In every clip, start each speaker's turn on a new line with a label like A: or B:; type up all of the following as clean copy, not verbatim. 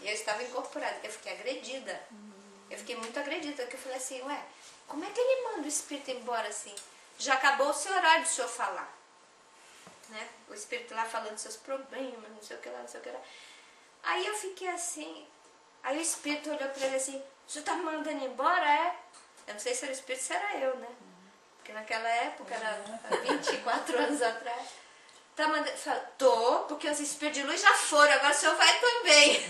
A: eu estava incorporada. Eu fiquei agredida. Eu fiquei muito agredida, porque eu falei assim, ué, como é que ele manda o espírito embora assim? Já acabou o seu horário do senhor falar. Né? O espírito lá falando seus problemas, não sei o que lá, não sei o que lá. Aí eu fiquei assim, aí o espírito olhou para ele assim, o senhor tá me mandando embora, é? Eu não sei se era o espírito, se era eu, né? Porque naquela época, era 24 anos atrás. Tá mandando, fala, tô, porque os espíritos de luz já foram, agora o senhor vai também.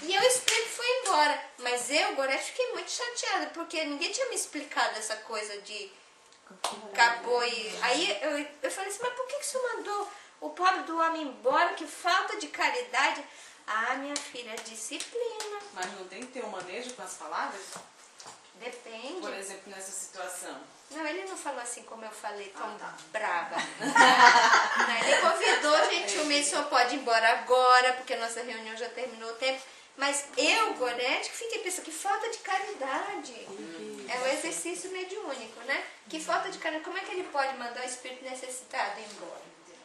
A: E o espírito foi embora. Mas eu, Gorete, fiquei muito chateada, porque ninguém tinha me explicado essa coisa de acabou e... Aí eu falei assim, mas por que o senhor mandou o pobre do homem embora? Que falta de caridade. Ah, minha filha, é disciplina.
B: Mas não tem que ter um manejo com as palavras?
A: Depende.
B: Por exemplo, nessa situação.
A: Não, ele não falou assim como eu falei, tão
B: tá.
A: brava. Não, ele convidou gentilmente, o senhor pode ir embora agora, porque nossa reunião já terminou o tempo. Mas eu, Gorete, que fiquei pensando, que falta de caridade. É o exercício mediúnico, né? Que falta de caridade. Como é que ele pode mandar o espírito necessitado embora?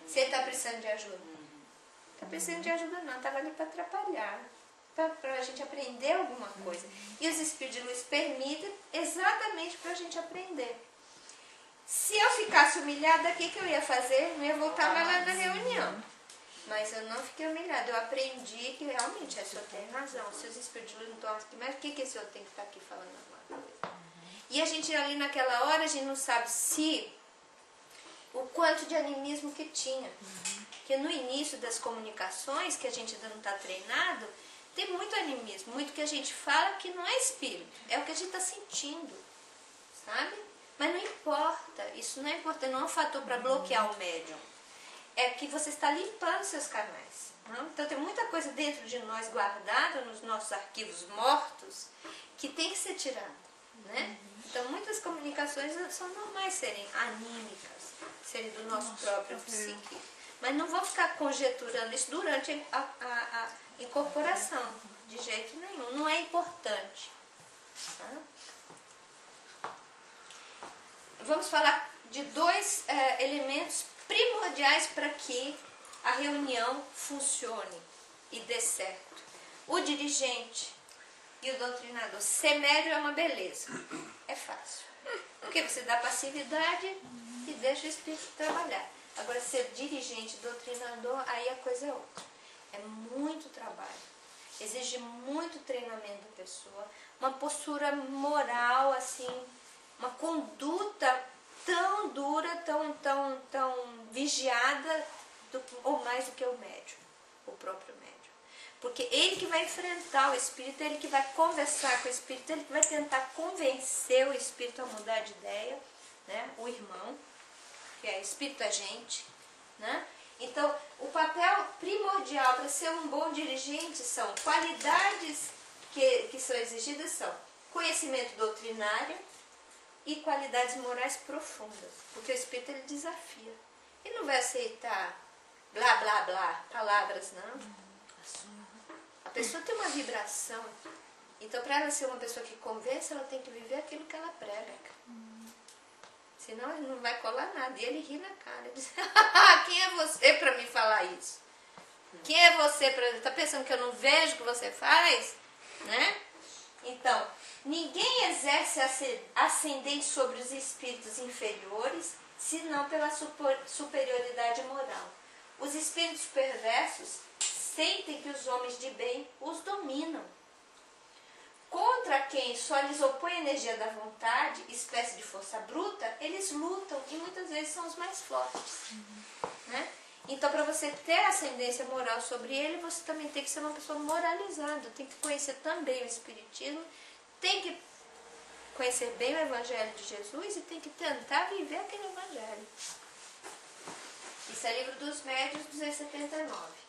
A: Se ele está precisando de ajuda. Não está precisando de ajuda não, estava ali para atrapalhar. Para a gente aprender alguma coisa. E os espíritos de luz permitem exatamente para a gente aprender. Se eu ficasse humilhada, o que eu ia fazer? Não ia voltar mais lá na reunião. Mas eu não fiquei humilhada. Eu aprendi que realmente a senhora tem razão. Se os espíritos de luz não estão aqui, mas o que esse senhor tem que estar aqui falando alguma coisa? E a gente ali naquela hora, a gente não sabe se o quanto de animismo que tinha. Porque no início das comunicações, que a gente ainda não está treinado, tem muito animismo, muito que a gente fala que não é espírito, é o que a gente está sentindo, sabe? Mas não importa, isso não é importante, não é um fator para bloquear o médium. É que você está limpando seus canais. Não? Então tem muita coisa dentro de nós guardada nos nossos arquivos mortos que tem que ser tirada, né? Então muitas comunicações são normais serem anímicas, serem do nosso próprio psique. Mas não vou ficar conjeturando isso durante a incorporação, de jeito nenhum. Não é importante. Tá? Vamos falar de dois elementos primordiais para que a reunião funcione e dê certo. O dirigente e o doutrinador. Ser médio é uma beleza. É fácil. Porque você dá passividade e deixa o espírito trabalhar. Agora, ser dirigente, doutrinador, aí a coisa é outra. É muito trabalho. Exige muito treinamento da pessoa. Uma postura moral, assim, uma conduta tão dura, tão vigiada, ou mais do que o médium, o próprio médium. Porque ele que vai enfrentar o espírito, ele que vai conversar com o espírito, ele que vai tentar convencer o espírito a mudar de ideia, né? O irmão, que é espírito agente, né? Então, o papel primordial para ser um bom dirigente são qualidades que são exigidas, são conhecimento doutrinário e qualidades morais profundas, porque o espírito ele desafia. Ele não vai aceitar blá blá blá, palavras, não. A pessoa tem uma vibração, então para ela ser uma pessoa que convence, ela tem que viver aquilo que ela prega. Senão ele não vai colar nada. E ele ri na cara. Ele diz, quem é você para me falar isso? Quem é você para... Está pensando que eu não vejo o que você faz? Né? Então, ninguém exerce ascendente sobre os espíritos inferiores, senão pela superioridade moral. Os espíritos perversos sentem que os homens de bem os dominam. Contra quem só lhes opõe a energia da vontade, espécie de força bruta, eles lutam e muitas vezes são os mais fortes. Né? Então, para você ter ascendência moral sobre ele, você também tem que ser uma pessoa moralizada, tem que conhecer também o Espiritismo, tem que conhecer bem o Evangelho de Jesus e tem que tentar viver aquele Evangelho. Isso é Livro dos Médiuns 279.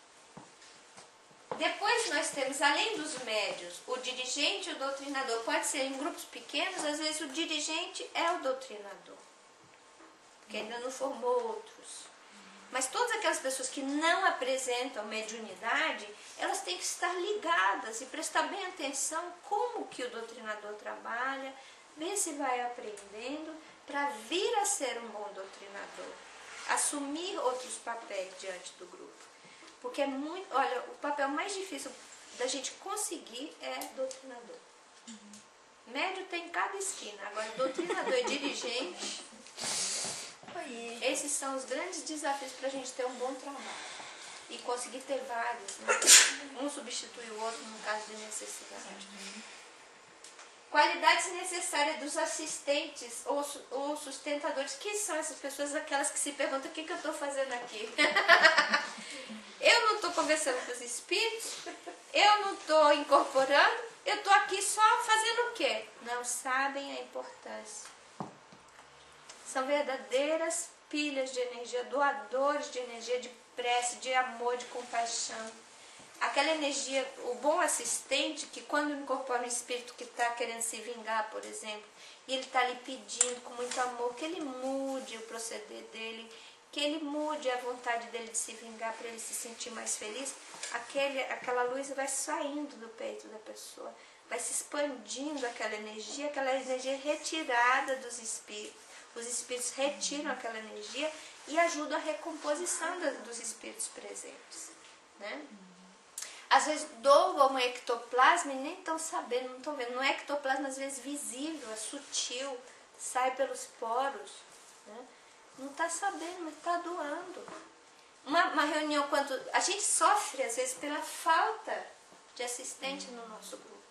A: Depois nós temos, além dos médios, o dirigente e o doutrinador. Pode ser em grupos pequenos, às vezes o dirigente é o doutrinador, porque ainda não formou outros. Mas todas aquelas pessoas que não apresentam mediunidade, elas têm que estar ligadas e prestar bem atenção como que o doutrinador trabalha, ver se vai aprendendo para vir a ser um bom doutrinador, assumir outros papéis diante do grupo. Porque é muito, olha, o papel mais difícil da gente conseguir é doutrinador. Médio tem em cada esquina, agora doutrinador e dirigente, esses são os grandes desafios para a gente ter um bom trabalho e conseguir ter vários, né? Um substitui o outro no caso de necessidade. Qualidades necessárias dos assistentes ou sustentadores. Quem são essas pessoas? Aquelas que se perguntam: o que eu estou fazendo aqui? Eu não estou conversando com os espíritos, eu não estou incorporando, eu estou aqui só fazendo o quê? Não sabem a importância. São verdadeiras pilhas de energia, doadores de energia, de prece, de amor, de compaixão. Aquela energia, o bom assistente, que quando incorpora um espírito que está querendo se vingar, por exemplo, e ele está ali pedindo com muito amor que ele mude o proceder dele, que ele mude a vontade dele de se vingar para ele se sentir mais feliz, aquela luz vai saindo do peito da pessoa, vai se expandindo aquela energia retirada dos espíritos. Os espíritos retiram aquela energia e ajudam a recomposição dos espíritos presentes, né? Às vezes doam um ectoplasma e nem estão sabendo, não estão vendo. Um ectoplasma às vezes visível, é sutil, sai pelos poros, né? Não está sabendo, mas está doando. Uma reunião, quando a gente sofre às vezes pela falta de assistente no nosso grupo,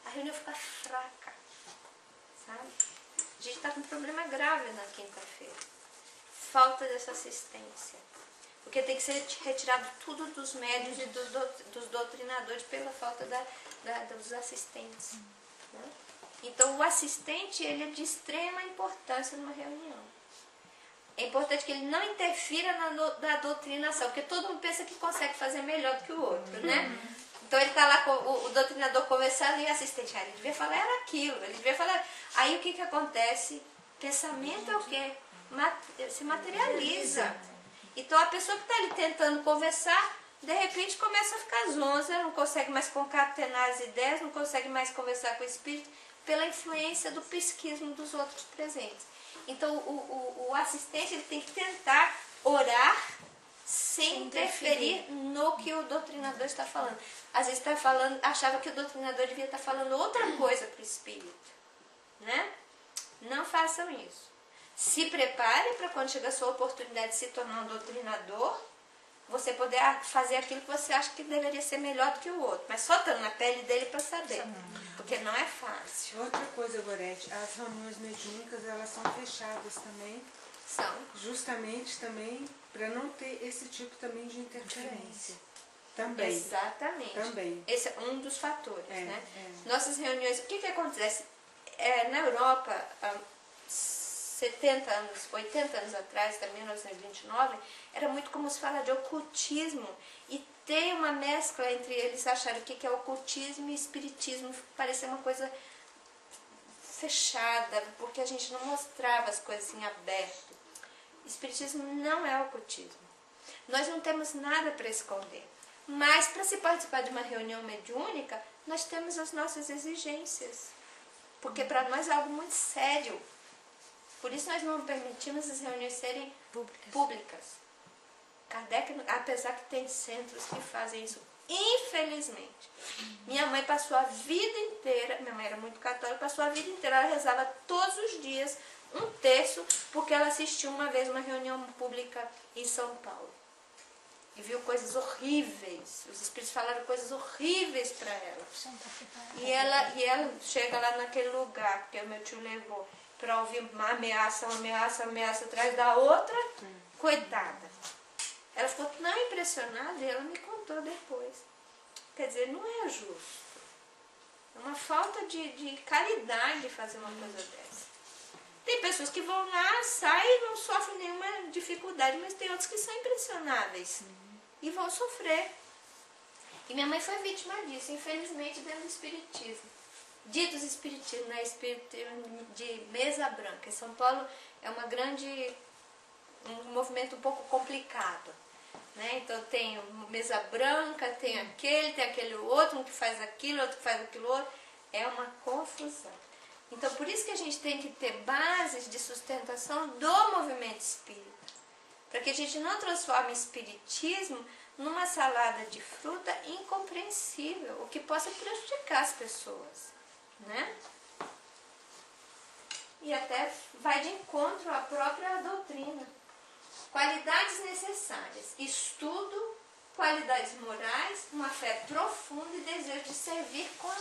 A: a reunião fica fraca, sabe? A gente está com um problema grave na quinta-feira. Falta dessa assistência. Porque tem que ser retirado tudo dos médios e dos doutrinadores pela falta dos assistentes. Né? Então, o assistente ele é de extrema importância numa reunião. É importante que ele não interfira na doutrinação, porque todo mundo pensa que consegue fazer melhor do que o outro, né? Então, ele está lá com o doutrinador conversando e o assistente, ele devia falar era aquilo, ele devia falar... Aí, o que acontece? Pensamento é o quê? Se materializa. Então, a pessoa que está ali tentando conversar, de repente começa a ficar zonza, não consegue mais concatenar as ideias, não consegue mais conversar com o espírito, pela influência do psiquismo dos outros presentes. Então, o assistente ele tem que tentar orar sem interferir no que o doutrinador está falando. Às vezes está falando, achava que o doutrinador devia estar falando outra coisa para o espírito, né? Não façam isso. Se prepare para quando chegar a sua oportunidade de se tornar um doutrinador, você poder fazer aquilo que você acha que deveria ser melhor do que o outro. Mas só estando na pele dele para saber. Porque não é fácil.
C: Outra coisa, Gorete, as reuniões mediúnicas, elas são fechadas também.
A: São.
C: Justamente também para não ter esse tipo também de interferência. Também.
A: Exatamente.
C: Também.
A: Esse é um dos fatores, né? Nossas reuniões, o que acontece? Na Europa, 70 anos, 80 anos atrás, até 1929, era muito como se fala de ocultismo. E tem uma mescla entre eles acharem o que é ocultismo e espiritismo. Parecia uma coisa fechada, porque a gente não mostrava as coisas em aberto. Espiritismo não é ocultismo. Nós não temos nada para esconder. Mas para se participar de uma reunião mediúnica, nós temos as nossas exigências. Porque para nós é algo muito sério. Por isso nós não permitimos as reuniões serem públicas. Kardec, apesar que tem centros que fazem isso, infelizmente. Minha mãe passou a vida inteira, minha mãe era muito católica, passou a vida inteira, ela rezava todos os dias um terço, porque ela assistiu uma vez uma reunião pública em São Paulo. E viu coisas horríveis. Os espíritos falaram coisas horríveis para ela. E ela chega lá naquele lugar que o meu tio levou para ouvir uma ameaça atrás da outra. Coitada. Ela ficou tão impressionada e ela me contou depois. Quer dizer, não é justo. É uma falta de caridade fazer uma coisa dessa. Tem pessoas que vão lá, saem e não sofrem nenhuma dificuldade, mas tem outros que são impressionáveis e vão sofrer. E minha mãe foi vítima disso, infelizmente, dentro do espiritismo. Ditos espiritismo, né? Espiritismo de mesa branca. Em São Paulo é um movimento um pouco complicado. Né? Então tem mesa branca, tem aquele outro, um que faz aquilo, outro que faz aquilo outro. É uma confusão. Então por isso que a gente tem que ter bases de sustentação do movimento espírita. Para que a gente não transforme espiritismo numa salada de fruta incompreensível, o que possa prejudicar as pessoas, né? E até vai de encontro à própria doutrina. Qualidades necessárias: estudo, qualidades morais, uma fé profunda e desejo de servir com